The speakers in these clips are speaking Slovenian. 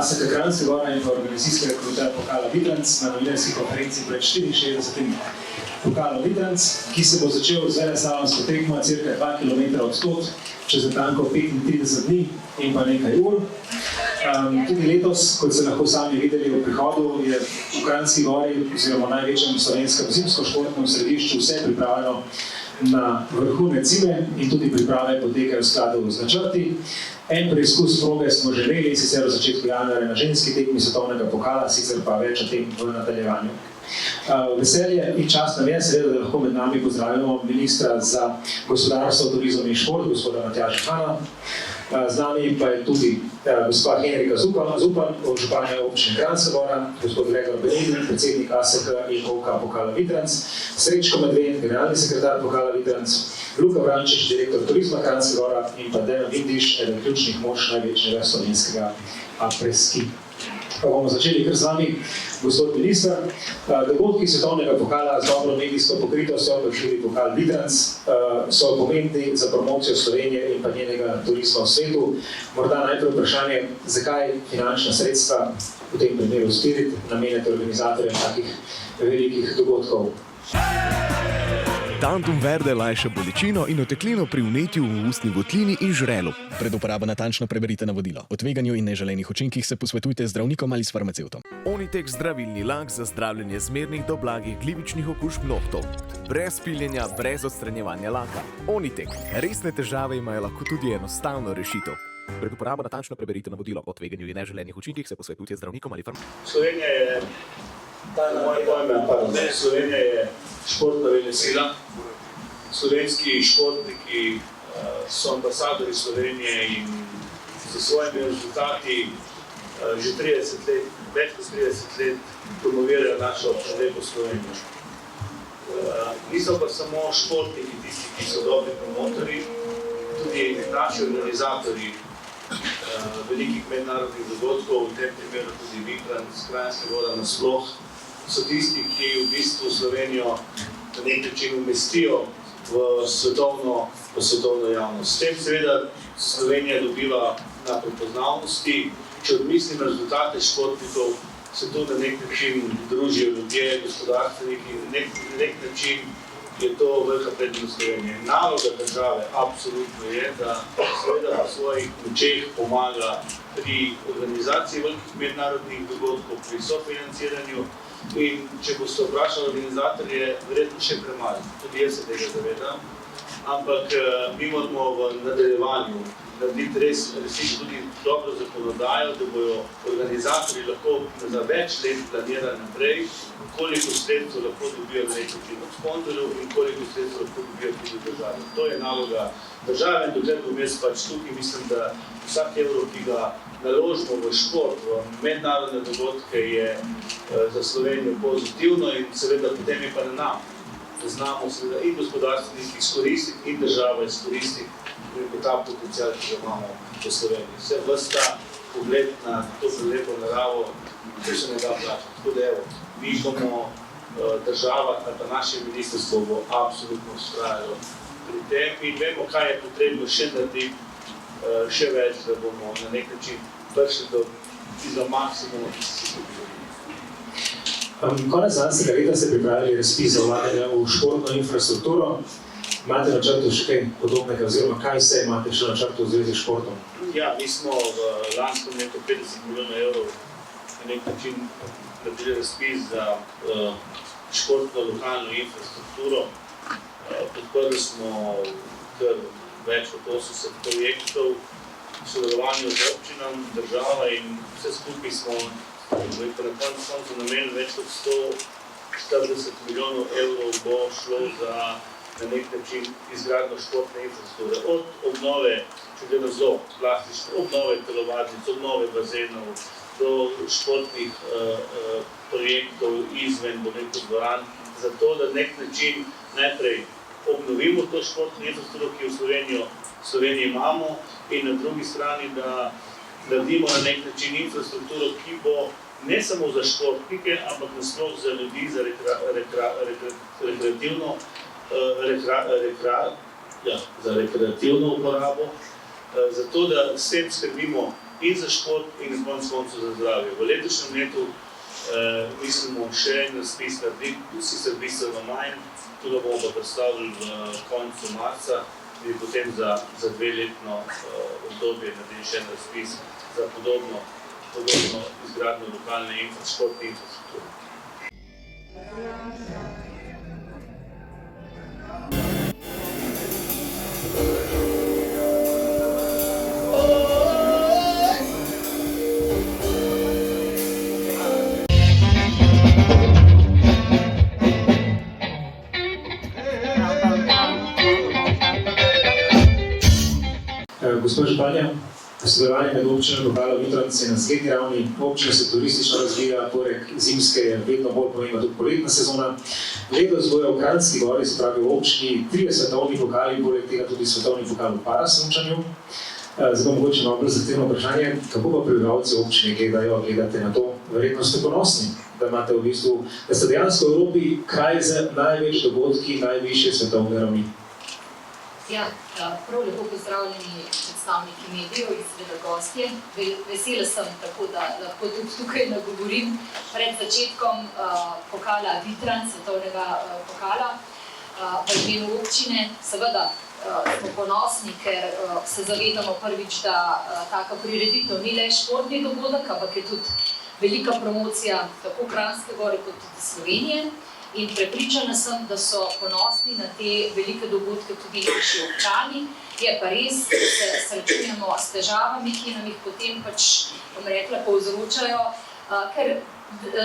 ASEK Kranjska Gora in pa organizacijskega komiteja Pokala Vitranc na novinarski konferenci pred 64. Pokalom Vitranc, ki se bo začel z veleslalomsko tekmo cirka 2 km od tod, čez natanko 35 dni in pa nekaj ur. Tudi letos, kot ste lahko sami videli v prihodu, je v Kranjski Gori oziroma največjem slovenskem zimsko-športnem središču vse pripravljeno na vrhunec zime in tudi priprave potekajo v skladu z načrti. En preizkus proge smo že imeli, sicer v začetku januarja na ženski tekmi svetovnega pokala, sicer pa več o tem v nadaljevanju. Veselje in čast nam je, seveda, da lahko med nami pozdravimo ministra za gospodarstvo, turizem in šport, gospoda Matjaža Hana. Z nami pa je tudi gospa Henrika Zupan, županja občine Kranjska Gora, gospod Gregor Benedin, predsednik ASEK in OK Pokala Vitranc, Srečko Medved, generalni sekretar Pokala Vitranc, Luka Vrančič, direktor turizma Kranjska Gora in pa Dejan Vindiš, eden ključnih mož največjega slovenskega apreski. Pa bomo začeli kar z vami, gospod minister. Dogodki svetovnega pokala z dobro medijsko pokritostjo, kot tudi Pokal Vitranc, so pomembni za promocijo Slovenije in pa njenega turizma v svetu. Morda najprej vprašanje, zakaj finančna sredstva, v tem primeru Spirit, namenjate organizatorjem takih velikih dogodkov? Tantum verde lajša bolečino in oteklino pri vnetju v ustni votlini in žrelu. Pred uporabo natančno preberite navodilo. O tveganju in neželenih učinkih se posvetujte z zdravnikom ali s farmacevtom. Onitek zdravilni lak za zdravljenje zmernih do blagih glivičnih okužb nohtov. Brez piljenja, brez odstranjevanja laka. Onitek. Resne težave imajo lahko tudi enostavno rešitev. Pred uporabo natančno preberite navodilo. O tveganju in neželenih učinkih se posvetujte z zdravnikom ali farmacevtom. Slovenija je športna velesila. Slovenski športniki so ambasadori Slovenije in s svojimi rezultati že 30 let, več kot 30 let promovirajo našo lepo Slovenijo. Niso pa samo športniki tisti, ki so dobri promotori, tudi naši organizatori velikih mednarodnih dogodkov, v tem primeru tudi Vitranc, Kranjska Gora nasploh, so tisti, ki v bistvu Slovenijo na nek način umestijo v svetovno javnost. S tem seveda Slovenija dobiva na prepoznavnosti. Če odmislim rezultate športnikov, se tu na nek način družijo ljudje, gospodarstveniki, na nek način je to velika prednost Slovenije. Naloga države absolutno je, da seveda po svojih močeh pomaga pri organizaciji velikih mednarodnih dogodkov, pri sofinanciranju. In če boste vprašali organizatorje, verjetno še premalo. Tudi jaz se tega zavedam. Ampak mi moramo v nadaljevanju narediti resnično tudi dobro zakonodajo, da bojo organizatorji lahko za več let planirali naprej, koliko sredstev lahko dobijo od sponzorjev in koliko sredstev lahko dobijo tudi države. To je naloga države in dokler bom jaz pač tukaj, mislim, da vsak evro, ki ga naložimo v šport, v mednarodne dogodke, je za Slovenijo pozitivno in seveda potem je pa na nam, da znamo seveda in gospodarstveniki izkoristiti in država izkoristiti ta potencial, ki ga imamo v Sloveniji. Vse vrsta pogled na to prelepo naravo, to se ne da plačati. Tako da evo, mi bomo država, ali pa naše ministrstvo bo absolutno vztrajalo pri tem in vemo, kaj je potrebno še narediti, še več, da bomo na nek način prišli do maksimuma, ki se dobili. Konec lanskega leta ste pripravili razpis za vlaganje v športno infrastrukturo. Imate na načrtu še kaj podobnega, oziroma kaj vse imate še na načrtu v zvezi s športom? Ja, mi smo v lanskem letu 50 milijonov evrov na nek način naredili razpis za športno lokalno infrastrukturo. Podprli smo kar več kot 80 projektov v sodelovanju z občinami, država in vse skupaj smo na koncu namenili več kot 140 milijonov evrov bo šlo za na nek način izgradnjo športne infrastrukture. Od obnove, če gledam zelo plastično, obnove telovadnic, obnove bazenov, do športnih projektov izven, dvoran, zato da nek način najprej obnovimo to športno infrastrukturo, ki v Sloveniji imamo, in na drugi strani, da naredimo na nek način infrastrukturo, ki bo ne samo za športnike, ampak nasploh za ljudi, za rekreativno uporabo, zato da s tem skrbimo in za šport, in na koncu koncev za zdravje. V letošnjem letu mislimo še en razpis narediti, sicer bistveno manj, to da bomo pa predstavili v koncu marca, in potem za dveletno obdobje naredili še en razpis za podobno izgradnjo lokalne športne infrastrukture. Gospod županja, sodelovanje med občino Pokala Vitranc je na zgledni ravni. Občina se turistično razvija, poleg zimske je vedno bolj pomembna tudi poletna sezona. Letos bojo v Kranjski Gori, se pravi v občini, 3 svetovni pokali, poleg tega tudi svetovni pokal v parasmučanju. Zato mogoče malo bolj zahtevno vprašanje, kako pa prebivalci občine gledate na to? Verjetno ste ponosni, da imate v bistvu, da ste dejansko v Evropi kraj z največ dogodki, najvišje svetovne ravni. Ja, prav lepo pozdravljeni predstavniki medijev in seveda gostje. Vesela sem tako, da lahko tudi tukaj nagovorim pred začetkom pokala Vitranc, svetovnega pokala v imenu občine. Seveda smo ponosni, ker se zavedamo prvič, da taka prireditev ni le športni dogodek, ampak je tudi velika promocija tako Kranjske Gore kot tudi Slovenije. In prepričana sem, da so ponosni na te velike dogodke tudi naši občani. Je pa res, da se srečujemo s težavami, ki nam jih potem povzročajo, ker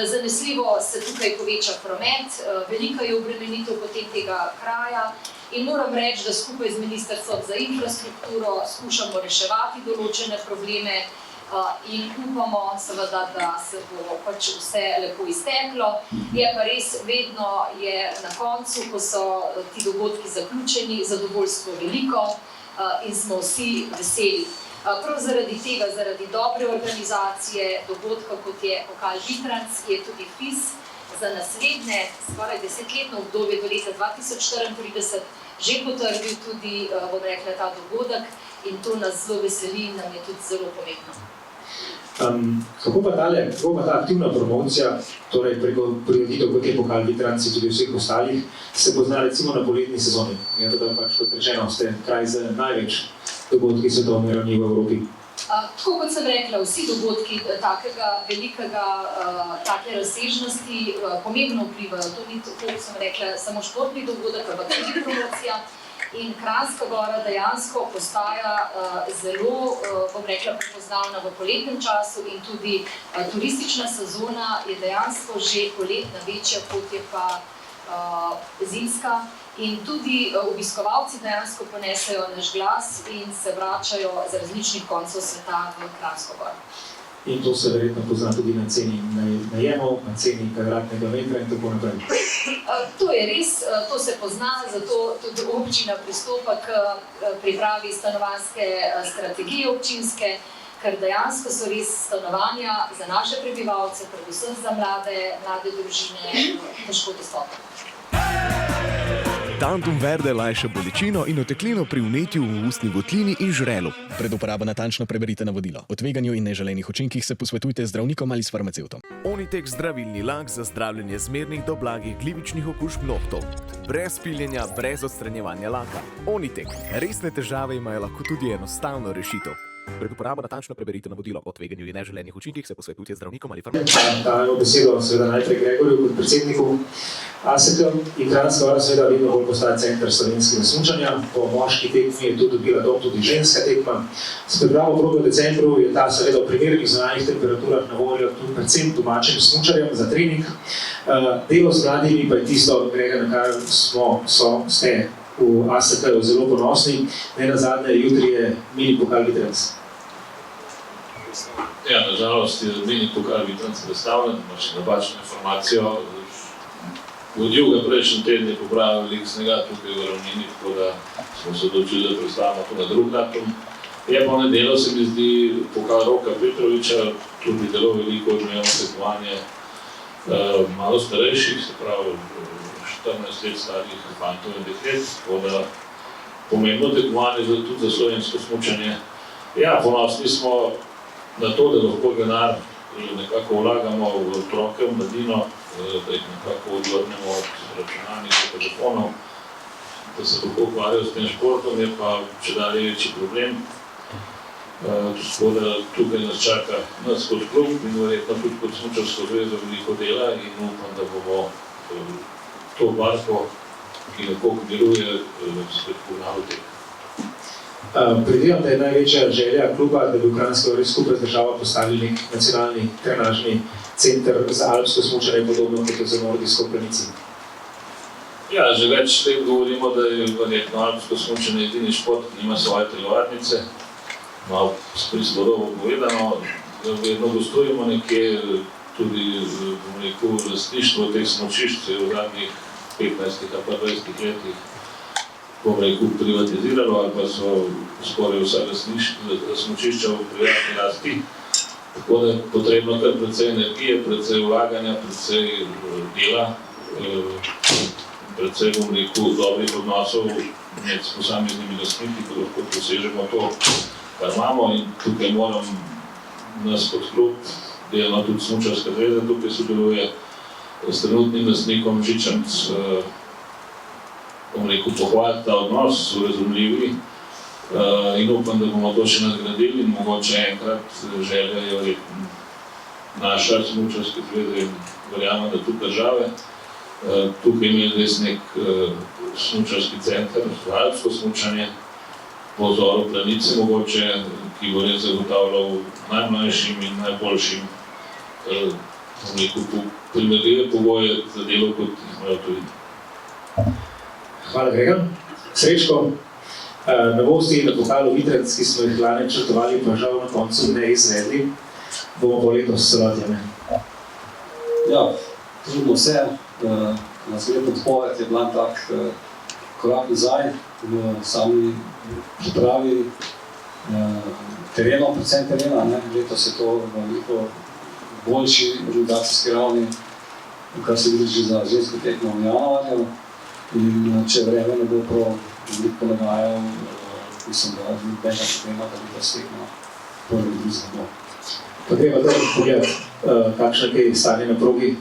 zanesljivo se tukaj poveča promet, velika je obremenitev potem tega kraja in moram reči, da skupaj z Ministrstvom za infrastrukturo skušamo reševati določene probleme in upamo seveda, da se bo vse lepo izteklo. Je pa res, vedno je na koncu, ko so ti dogodki zaključeni, zadovoljstvo veliko in smo vsi veseli. Prav zaradi tega, zaradi dobre organizacije dogodka, kot je pokal Vitranc, je tudi FIS za naslednje skoraj 10-letno obdobje do leta 2034 že potrdil tudi, ta dogodek in to nas zelo veseli in nam je tudi zelo pomembno. Kako pa ta aktivna promocija, torej preko prireditev, kot je pokal Vitranc in tudi vseh ostalih, se pozna recimo na poletni sezoni? Je to da pač, kot rečeno, ste kraj z največ dogodki svetovne ravni v Evropi? Tako kot sem rekla, vsi dogodki takega velikega, take razsežnosti pomembno vplivajo. To ni tako, kot sem rekla, samo športni dogodek, ampak tudi promocija. In Kranjska Gora dejansko postaja zelo, prepoznavna v poletnem času in tudi turistična sezona je dejansko že poletna večja, kot je pa zimska. In tudi obiskovalci dejansko ponesejo naš glas in se vračajo z različnih koncev sveta v Kranjsko Goro. In to se verjetno pozna tudi na ceni najemov, na ceni kvadratnega metra in tako naprej. To je res, to se pozna, zato tudi občina pristopa k pripravi stanovanjske strategije občinske, ker dejansko so res stanovanja za naše prebivalce, predvsem za mlade družine, težko dostopne. Tantum Verde lajša bolečino in oteklino pri vnetju v ustni votlini in žrelu. Pred uporabo natančno preberite navodilo. O tveganju in neželenih učinkih se posvetujte z zdravnikom ali s farmacevtom. Onitek zdravilni lak za zdravljenje zmernih do blagih glivičnih okužb nohtov. Brez piljenja, brez odstranjevanja laka. Onitek. Resne težave imajo lahko tudi enostavno rešitev. Pred uporabo natančno preberite navodilo. O tveganju in neželenih učinkih se posvetujte z zdravnikom ali farmacevtom. Dajo besedo seveda najprej Gregorju kot predsedniku ASK in Kranjska Gora seveda vedno bolj postaja center slovenskega smučanja. Po moški tekmi je tudi dobila dom tudi ženska tekma. S pripravo probe v decembru je ta seveda v primernih zunanjih temperaturah na voljo tudi predvsem domačim smučarjem za trening. Delo z mladimi pa je tisto, Gregor, na kar ste v ASK-ju zelo ponosni. Nenazadnje, jutri je mini pokal Vitranc. Ja, nažalost je mini pokal Vitranc predstavljen, ima še napačno informacijo. Vodil ga prejšnji teden je popravil veliko snega tukaj v ravnini, tako da smo se odločili, da predstavimo to na drug datum. Je pa v nedeljo, se mi zdi, pokal Roka Petroviča, tudi zelo veliko odmevno tekmovanje malo starejših, se pravi 14 let starih fantov in deklet, tako da pomembno tekmovanje tudi za slovensko smučanje. Ja, ponosni smo na to, da lahko denar nekako vlagamo v otroke, v mladino, da jih nekako odvrnemo od računalnikov, telefonov, da se lahko ukvarjajo s tem športom, je pa čedalje večji problem. Tako da tukaj nas čaka nas kot klub in verjetno tudi kot smučarsko zvezo veliko dela in upam, da bomo to barko, ki nekako deluje, spet pognali tek. Predvidevam, da je največja želja kluba, da bi v Kranjski Gori skupaj z državo postavili nek nacionalni trenažni center za alpsko smučanje, podobno kot je za nordijsko planici. Ja, že več let govorimo, da je verjetno alpsko smučanje edini šport, ki nima svoje telovadnice. Malo s prispodobo povedano, vedno gostujemo nekje, tudi lastništvo teh smučišč se je v zadnjih 15 ali pa 20 letih privatiziralo ali pa so skoraj vsa smučišča v privatni lasti. Tako da je potrebno kar precej energije, precej vlaganja, precej dela, precej dobrih odnosov med posameznimi lastniki, da lahko dosežemo to, kar imamo, in tukaj moram nas kot klub, delno tudi smučarska zveza tukaj sodeluje s trenutnim lastnikom Žičanc, pohvaliti ta odnos, so razumljivi in upam, da bomo to še nadgradili in mogoče enkrat želja je naša smučarska zveza in verjamem, da tudi države. Tukaj imeli res nek smučarski center, alpsko smučanje, po vzoru Planice mogoče, ki bo res zagotavljal najmlajšim in najboljšim primerljive pogoje za delo, kot jih imajo tudi. Hvala, Grega. Srečko. Novosti na pokalu Vitranc, ki smo jih lani načrtovali, pa žal na koncu ne izvedli, bomo pa letos celotjene. Ja, trudno se. Naslednja odpoved je bila tak korak nazaj v sami pripravi terenov, predvsem terena. Letos je to v veliko boljši organizacijski ravni, kar se vidi že za žensko tekmo v januarju. In če vreme ne bo prav veliko ponagajal, mislim, da ni nobenega problema, da bi to steklo prvi drugi bo. Pa treba tudi pogledati, kakšno je stanje na progi.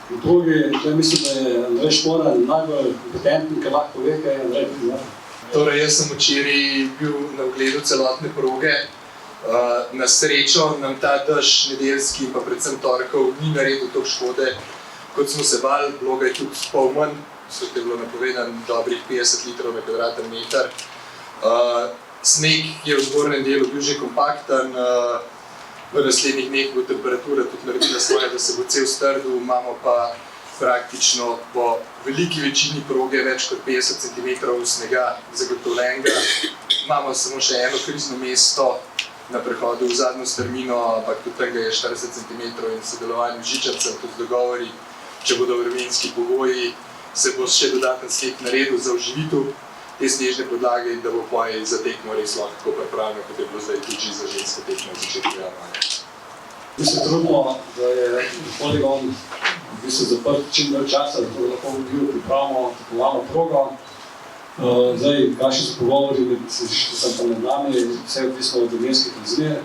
Na progi, mislim, da je Andrej Šporan najbolj kompetenten, ki lahko ve, kaj je Andrej priznal. Torej, jaz sem včeraj bil na ogledu celotne proge. Na srečo nam ta dež nedeljski in pa predvsem torkov ni naredil toliko škode, kot smo se bali. Bilo ga je tudi pol manj, kot je bilo napovedano, dobrih 50 litrov na kvadraten meter. Sneg je v zgornjem delu bil že kompakten, v naslednjih dneh bo temperatura tudi naredila svoje, da se bo cel strdil, imamo pa praktično po veliki večini proge več kot 50 cm snega zagotovljenega. Imamo samo še eno krizno mesto na prehodu v zadnjo strmino, ampak tudi tega je 40 cm in sodelovanju Žičancem, tudi dogovori, če bodo vremenski pogoji, se bo še dodaten sneg naredil za oživitev te snežne podlage in da bo poje za tekmo res lahko pripravljeno, kot je bilo zdaj tudi za žensko tekmo v začetku januarja. Mi se trudimo, da je poligon zaprt čim več časa, da to lahko pripravimo tekmovalno progo. Zdaj, kakšni so pogovori med nami, vse odvisno od vremenskih razmer.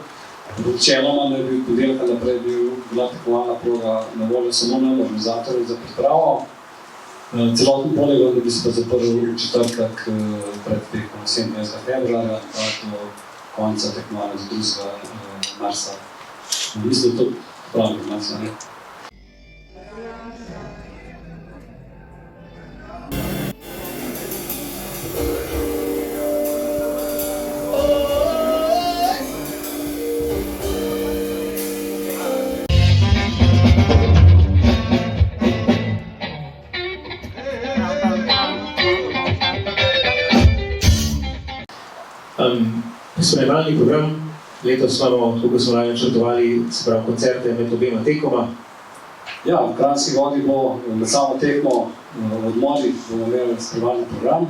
Načeloma naj bi ponedeljka naprej bila tekmovalna proga na voljo samo nam, organizatorjem za pripravo. Celoten poligon bi se pa zaprl v četrtek pred tekmo 27. februarja, pa do konca tekmovanja do 2. marca. Mislim, da je to prava informacija. Spremljalni program. Letos imamo, kot smo lani načrtovali, se pravi koncerte med obema tekoma. Ja, v Kranjski Gori bo med samo tekmo odmorih bomo imeli spremljalni program.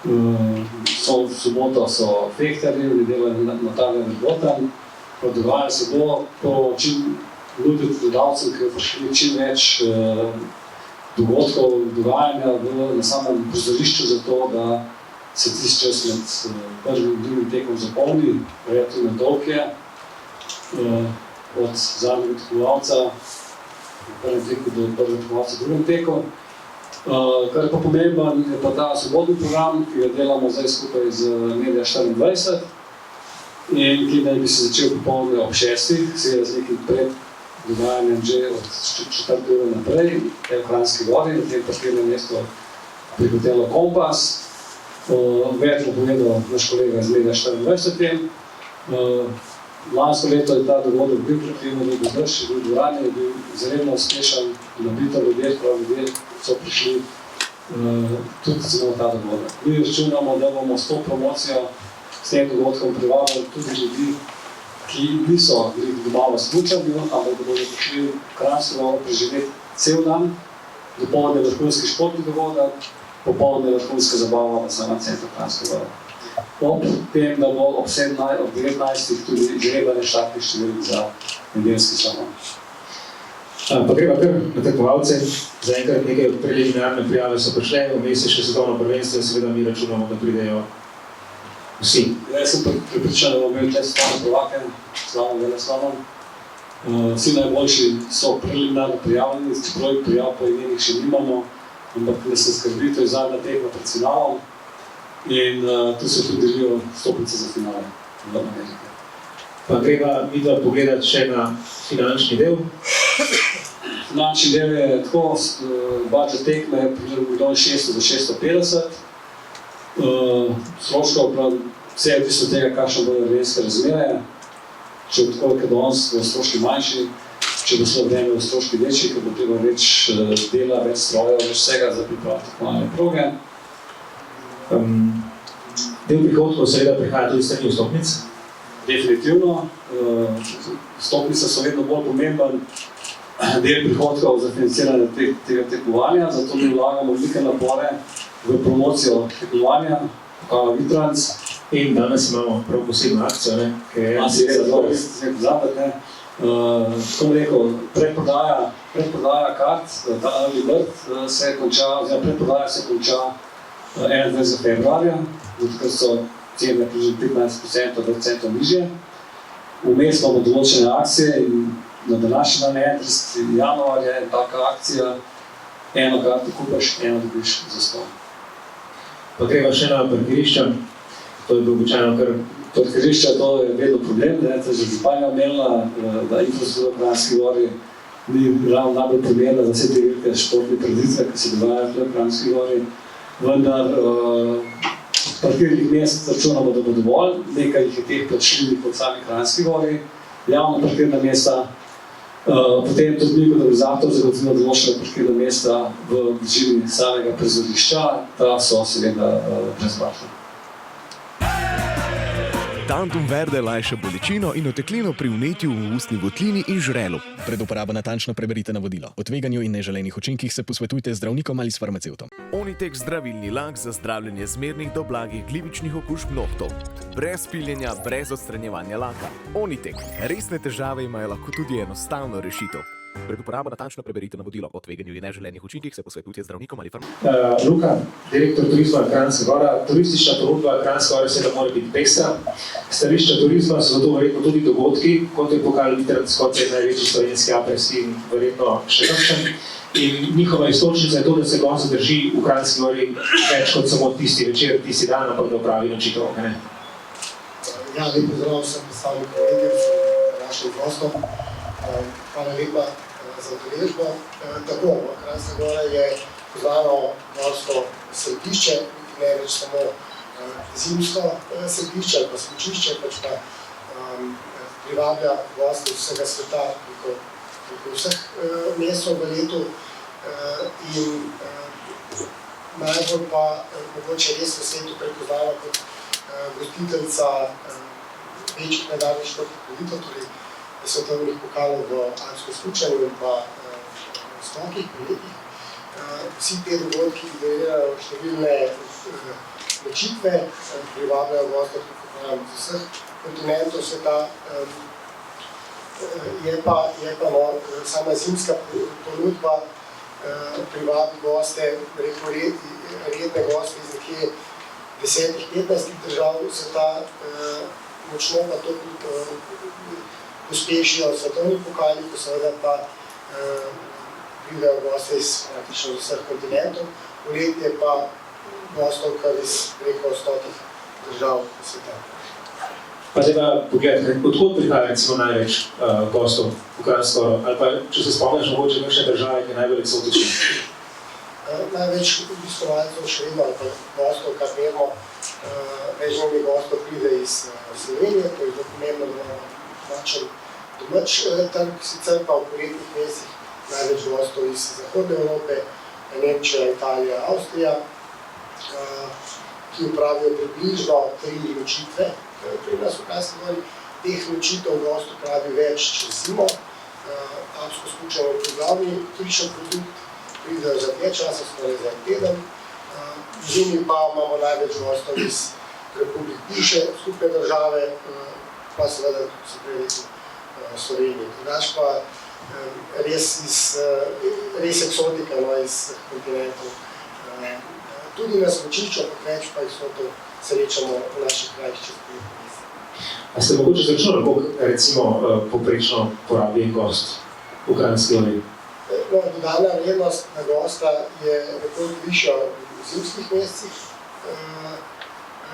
V soboto so fehterji, v nedeljo je Natalija Verboten. Dogaja se bo to čim nuditi gledalcem, ki prišli čim več dogodkov, dogajanja na samem prizorišču, zato da se tisti čas med prvim in drugim tekom zapolni, relativno dolg je. od zadnjega tekmovalca, v prvem teku do prvega tekmovalca v drugem teku. Kar je pa pomemben, je pa ta svobodni program, ki ga delamo zdaj skupaj z Media 24 in ki naj bi se začel popoldne ob 6, seveda z nekim preddogajanjem že od 4. ure naprej, v Kranjski Gori, na tem parkirnem mestu pri hotelu Kompas. Več bo povedal naš kolega iz Media 24. Lansko leto je ta dogodek bil prekrivno dobil drž, je bil v dvorani, je bil izredno uspešen, nabito ljudje, prav ljudje so prišli tudi samo ta dogodek. Mi računamo, da bomo s to promocijo, s tem dogodkom privabili tudi ljudi, ki niso bili doma v Smučarju, ampak da bodo prišli v Kranjsko Goro preživeti cel dan, dopoldne vrhunski športni dogodek, popoldne vrhunska zabava v samem centru Kranjske Gore. Ob tem, da bo ob 19. tudi žrebanje štartnih številk za nedeljski salon. Pa greva kar na tekmovalce. Zaenkrat nekaj preliminarne prijave so prišle, vmes je še svetovno prvenstvo in seveda mi računamo, da pridejo vsi. Jaz sem pripričan, da bomo imeli tle slavne prvake, slavno veleslalom. Vsi najboljši so preliminarno prijavljeni, čeprav prijav po imenih še nimamo, ampak ne se skrbi, to je zadnja tekma pred finalom. In tu se tudi delijo stopnice za finale v Ameriki. Pa greva midva pogledati še na finančni del. Finančni del je tako, budžet tekme je približno 600 do 650. Stroškov, vse je odvisno od tega, kakšne bodo vremenske razmere. Če bo tako, kot danes, bodo stroški manjši, če bo šlo vreme, bodo stroški večji, ker bo treba več dela, več strojev, več vsega za pripravo tekmovalne proge. Del prihodkov seveda prihaja tudi s strani vstopnic. Definitivno. Vstopnice so vedno bolj pomemben del prihodkov za financiranje tega tekmovanja, zato mi vlagamo velike napore v promocijo tekmovanja, pokala Vitrans. In danes imamo prav posebno akcijo, ki je Tako bom rekel, predprodaja kart, ta early bird se konča, oziroma predprodaja se konča 21. februarja, takrat so cene približno 15% do 20% nižje. Vmes imamo določene akcije in na današnji dan 31. januarja je taka akcija, eno karto kupiš, eno dobiš za 100. Pa greva še na parkirišča, to je bilo običajno kar... Parkirišča, to je vedno problem, že županja omenila, da infrastruktura v Kranjski Gori ni ravno najbolj primerna za vse te velike športne prireditve, ki se dogajajo v Kranjski Gori. Vendar parkirnih mest računamo, da bo dovolj, nekaj jih je teh plačljivih pod sami Kranjski Gori, javna parkirna mesta, potem tudi mi kot organizator zagotovimo določena parkirna mesta v bližini samega prizorišča, ta so seveda brezplačna. Tantum Verde lajša bolečino in oteklino pri vnetju v ustni votlini in žrelu. Pred uporabo natančno preberite navodilo. O tveganju in neželenih učinkih se posvetujte z zdravnikom ali s farmacevtom. Onitek zdravilni lak za zdravljenje zmernih do blagih glivičnih okužb nohtov. Brez piljenja, brez odstranjevanja laka. Onitek. Resne težave imajo lahko tudi enostavno rešitev. Pred uporabo natančno preberite navodilo. O tveganju in neželenih učinkih se posvetujte z zdravnikom ali farmacevtom. Luka, direktor turizma Kranjska Gora. Turistična ponudba Kranjske Gore seveda mora biti pestra. Stališča turizma so zato verjetno tudi dogodki, kot je pokal Vitrans, kot je največji slovenski apres in verjetno še kakšen. In njihova iztočnica je to, da se gost zadrži v Kranjski Gori več kot samo tisti večer, tisti dan, ampak da opravi nočitev. Ja, lep pozdrav vsem predstavnikom medijev, našim gostom. Hvala lepa za udeležbo. Tako, Kranjska Gora je poznano gorsko središče, ne več samo zimsko središče ali pa smučišče, pač pa privablja goste iz vsega sveta, preko vseh mesecev v letu in najbolj pa mogoče res v svetu prepoznava kot gostiteljica večjih mednarodnih športnih prireditev, torej svetovnih pokalov v alpskem smučanju in pa skokih, poletih. Vsi te dogodki generirajo številne nočitve, privabljajo goste z vseh kontinentov sveta. Je pa sama zimska ponudba privabi goste, redne goste iz nekje 10-15 držav sveta, močno pa to uspešijo svetovni pokali, ko seveda pa pridejo goste iz praktično vseh kontinentov, poletje pa gostov kar iz preko 100 držav sveta. Pa zdaj pa pogledaj, odkot prihaja recimo največ gostov v Kranjsko Goro? Ali pa, če se spomniš, mogoče kakšne države, ki je najbolj eksotične? Največ obiskovalcev še vedno, ali pa gostov, kar vemo, večini gostov pride iz Slovenije, to je zelo pomembno, da imamo domač trg, sicer pa v poletnih mesecih največ gostov iz Zahodne Evrope, Nemčija, Italija, Avstrija, ki upravijo približno 3 nočitve. Pri nas v Kranjski Gori teh nočitev gostov pravi več čez zimo. Alpsko smučanje je glavni turistični produkt, pridejo za dlje časa, skoraj za en teden. V zimi pa imamo največ gostov iz republik bivše skupne države, pa seveda se prej rekel Slovenije. Drugač pa res eksotika iz kontinentov. Tudi na smučišču, več pa eksotov srečamo v naših krajih čez poletne mesece. A ste mogoče zračunali, koliko recimo povprečno porabi en gost v Kranjski Gori? No, dodana vrednost na gosta je nekoliko višja v zimskih mesecih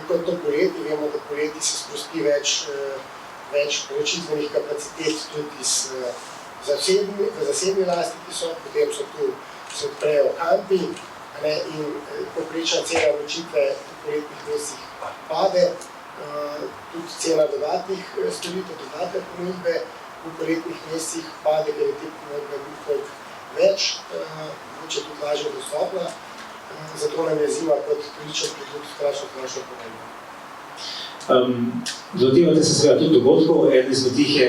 kot to poleti. Vemo, da poleti se sprosti več prenočitvenih kapacitet tudi v zasebni lasti, ki so, potem se odprejo kampi in povprečna cena nočitve v poletnih mesecih pade. Tudi cena dodatnih storitev, dodatne ponudbe v poletnih mesecih pade, ker je te ponudbe nekoliko več, mogoče tudi lažje dostopna, zato nam je zima kot turistični produkt strašno pomembna. Dotivate se seveda tudi dogodkov, eden izmed tih je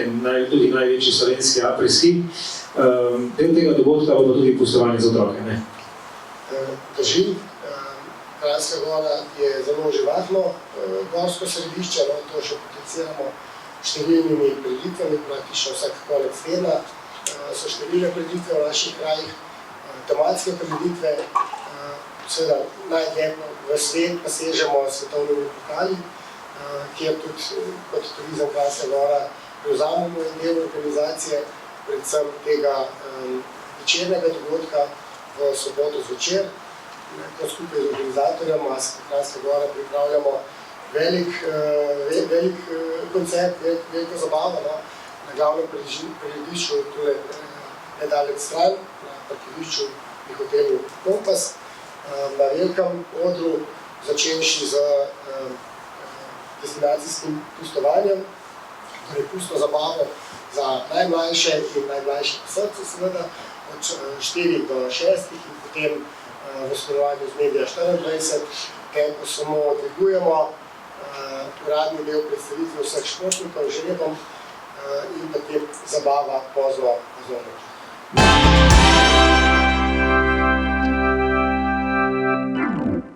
tudi največji slovenski apres-ski. Del tega dogodka bo tudi pustovanje za otroke, ne? Drži, Kranjska Gora je zelo živahno gorsko središče, to še potenciramo številnimi prireditvami, praktično vsak konec tedna so številne prireditve v naših krajih, tematske prireditve, seveda najdlje v svet pa sežemo svetovnimi pokali, kjer tudi kot Turizem Kranjska Gora prevzamemo en del organizacije, predvsem tega večernega dogodka v soboto zvečer, ko skupaj z organizatorjem Kranjska Gora pripravljamo velik koncert, veliko zabavo na glavnem priredbišču, tule nedalec stran, na parkirišču pri hotelu Kompas, na velikem odru, začenši z destinacijskim pustovanjem, torej pustno zabavo za najmlajše in najmlajše v srcu, seveda, od 4 do 6 in potem v sodelovanju z Media 24 tempo samo dvigujemo, uradni del predstavitve vseh športnikov, žrebom in potem zabava pozno noč.